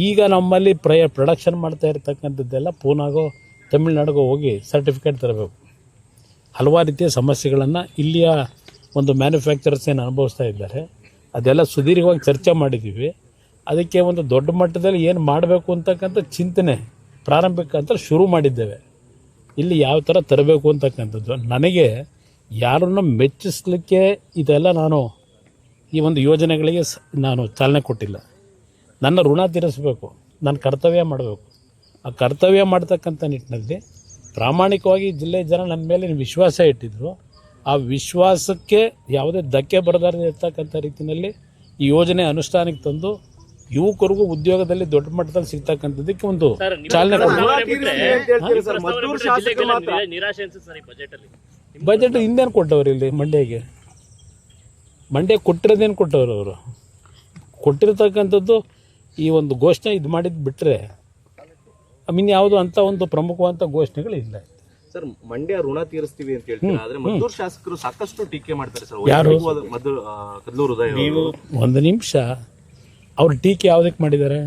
ಈಗ ನಮ್ಮಲ್ಲಿ ಪ್ರೊಡಕ್ಷನ್ ಮಾಡ್ತಾ ಇರ್ತಕ್ಕಂಥದ್ದೆಲ್ಲ ಪೂನಾಗೋ ತಮಿಳ್ನಾಡಿಗೋ ಹೋಗಿ ಸರ್ಟಿಫಿಕೇಟ್ ತರಬೇಕು. ಹಲವಾರು ರೀತಿಯ ಸಮಸ್ಯೆಗಳನ್ನು ಇಲ್ಲಿಯ ಒಂದು ಮ್ಯಾನುಫ್ಯಾಕ್ಚರರ್ಸ್ ಏನು ಅನುಭವಿಸ್ತಾ ಇದ್ದಾರೆ, ಅದೆಲ್ಲ ಸುದೀರ್ಘವಾಗಿ ಚರ್ಚೆ ಮಾಡಿದ್ದೀವಿ. ಅದಕ್ಕೆ ಒಂದು ದೊಡ್ಡ ಮಟ್ಟದಲ್ಲಿ ಏನು ಮಾಡಬೇಕು ಅಂತಕ್ಕಂಥ ಚಿಂತನೆ ಪ್ರಾರಂಭಿಕ ಅಂತ ಶುರು ಮಾಡಿದ್ದೇವೆ. ಇಲ್ಲಿ ಯಾವ ಥರ ತರಬೇಕು ಅಂತಕ್ಕಂಥದ್ದು ನನಗೆ ಯಾರನ್ನು ಮೆಚ್ಚಿಸ್ಲಿಕ್ಕೆ ಇದೆಲ್ಲ ನಾನು ಈ ಒಂದು ಯೋಜನೆಗಳಿಗೆ ನಾನು ಚಾಲನೆ ಕೊಟ್ಟಿಲ್ಲ. ನನ್ನ ಋಣ ತೀರಿಸಬೇಕು, ನನ್ನ ಕರ್ತವ್ಯ ಮಾಡಬೇಕು. ಆ ಕರ್ತವ್ಯ ಮಾಡ್ತಕ್ಕಂಥ ನಿಟ್ಟಿನಲ್ಲಿ ಪ್ರಾಮಾಣಿಕವಾಗಿ ಜಿಲ್ಲೆಯ ಜನ ನನ್ನ ಮೇಲೆ ವಿಶ್ವಾಸ ಇಟ್ಟಿದ್ದರು. ಆ ವಿಶ್ವಾಸಕ್ಕೆ ಯಾವುದೇ ಧಕ್ಕೆ ಬರದಾರದೆ ಇರ್ತಕ್ಕಂಥ ರೀತಿಯಲ್ಲಿ ಈ ಯೋಜನೆ ಅನುಷ್ಠಾನಕ್ಕೆ ತಂದು ಯುವಕರಿಗೂ ಉದ್ಯೋಗದಲ್ಲಿ ದೊಡ್ಡ ಮಟ್ಟದಲ್ಲಿ ಸಿಗ್ತಕ್ಕಂಥದ್ದಕ್ಕೆ ಒಂದು ಚಾಲನೆ ಬಜೆಟ್ ಹಿಂದೇನು ಕೊಟ್ಟವ್ರು ಇಲ್ಲಿ ಮಂಡ್ಯ ಕೊಟ್ಟಿರೋದೇನು ಕೊಟ್ಟವ್ರು ಅವರು ಕೊಟ್ಟಿರ್ತಕ್ಕಂಥದ್ದು ಈ ಒಂದು ಘೋಷಣೆ ಇದು ಮಾಡಿದ್ದು ಬಿಟ್ಟರೆ ಯಾವುದು ಅಂತ ಒಂದು ಪ್ರಮುಖವಾದಂಥ ಘೋಷಣೆಗಳಿಲ್ಲ. ಸರ್, ಮಂಡ್ಯ ಋಣ ತೀರಿಸ್ತೀವಿ ಅಂತ ಹೇಳ್ತೀರಾ, ಆದ್ರೆ ಮದ್ದೂರು ಶಾಸಕರು ಸಾಕಷ್ಟು ಟೀಕೆ ಮಾಡ್ತಾರೆ ಸರ್. ಯಾರು? ಕದ್ಲೂರು ಉದಯ. ಒಂದು ನಿಮಿಷ, ಅವ್ರು ಟೀಕೆ ಯಾವುದಕ್ಕೆ ಮಾಡಿದ್ದಾರೆ?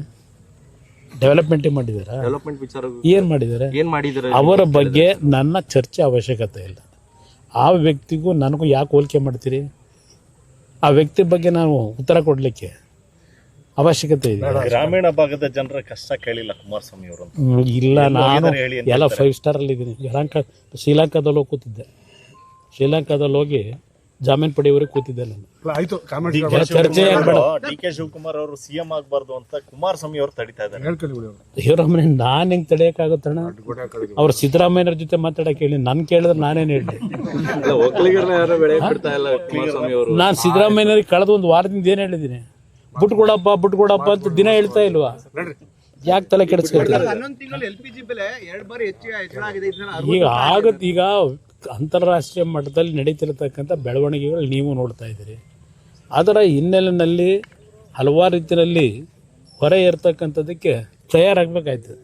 ಡೆವಲಪ್ಮೆಂಟಿಗೆ ಮಾಡಿದ್ದಾರೆ. ಡೆವಲಪ್ಮೆಂಟ್ ವಿಚಾರ ಏನು ಮಾಡಿದ್ದಾರೆ? ಅವರ ಬಗ್ಗೆ ನನ್ನ ಚರ್ಚೆ ಅವಶ್ಯಕತೆ ಇಲ್ಲ. ಆ ವ್ಯಕ್ತಿಗೂ ನನಗೂ ಯಾಕೆ ಹೋಲಿಕೆ ಮಾಡ್ತೀರಿ? ಆ ವ್ಯಕ್ತಿ ಬಗ್ಗೆ ನಾವು ಉತ್ತರ ಕೊಡಲಿಕ್ಕೆ ಅವಶ್ಯಕತೆ ಇದೆ. ಗ್ರಾಮೀಣ ಭಾಗದ ಜನರ ಕಷ್ಟ ಕೇಳಿಲ್ಲ ಕುಮಾರಸ್ವಾಮಿ ಅವರು? ಇಲ್ಲ, ನಾನು ಎಲ್ಲ 5 ಸ್ಟಾರಲ್ಲಿ ಇದ್ದೀನಿ. ಶ್ರೀಲಂಕಾದಲ್ಲಿ ಹೋಗಿ ಕೂತಿದ್ದೆ. ಶ್ರೀಲಂಕಾದಲ್ಲಿ ಹೋಗಿ ಜಾಮೀನು ಪಡೆಯುವವರೆಗೆ ಕೂತಿದ್ದೆ ನಾನು. ಚರ್ಚೆ ಡಿ ಕೆ ಶಿವಕುಮಾರ್ ಅವರು ಸಿಎಂ ಆಗಬಾರ್ದು ಅಂತ ಕುಮಾರಸ್ವಾಮಿ ಅವರು ತಡಿತಾ ಇದ್ದಾರೆ. ಶಿವರಾಮಯ್ಯ ನಾನು ಹೆಂಗೆ ತಡೆಯೋಕ್ಕಾಗುತ್ತಣ್ಣ? ಅವ್ರು ಸಿದ್ದರಾಮಯ್ಯರ ಜೊತೆ ಮಾತಾಡಕ್ಕೆ ಹೇಳಿ ನಾನು ಕೇಳಿದ್ರೆ ನಾನೇನು ಹೇಳಿ? ನಾನು ಸಿದ್ದರಾಮಯ್ಯರಿಗೆ ಕಳೆದ ಒಂದು ವಾರದಿಂದ ಏನು ಹೇಳಿದ್ದೀನಿ? ಬಿಟ್ಕೊಡಪ್ಪ ಅಂತ ದಿನ ಹೇಳ್ತಾ ಇಲ್ವಾ? ಯಾಕೆ ತಲೆ ಕೆಡಿಸ್ಕೊಳ್ತೀವಿ? ಈಗ ಅಂತಾರಾಷ್ಟ್ರೀಯ ಮಟ್ಟದಲ್ಲಿ ನಡೀತಿರತಕ್ಕಂಥ ಬೆಳವಣಿಗೆಗಳು ನೀವು ನೋಡ್ತಾ ಇದ್ದೀರಿ. ಅದರ ಹಿನ್ನೆಲೆಯಲ್ಲಿ ಹಲವಾರು ರೀತಿಯಲ್ಲಿ ಹೊರೆ ಇರ್ತಕ್ಕಂಥದ್ದಕ್ಕೆ ತಯಾರಾಗಬೇಕಾಯ್ತದೆ.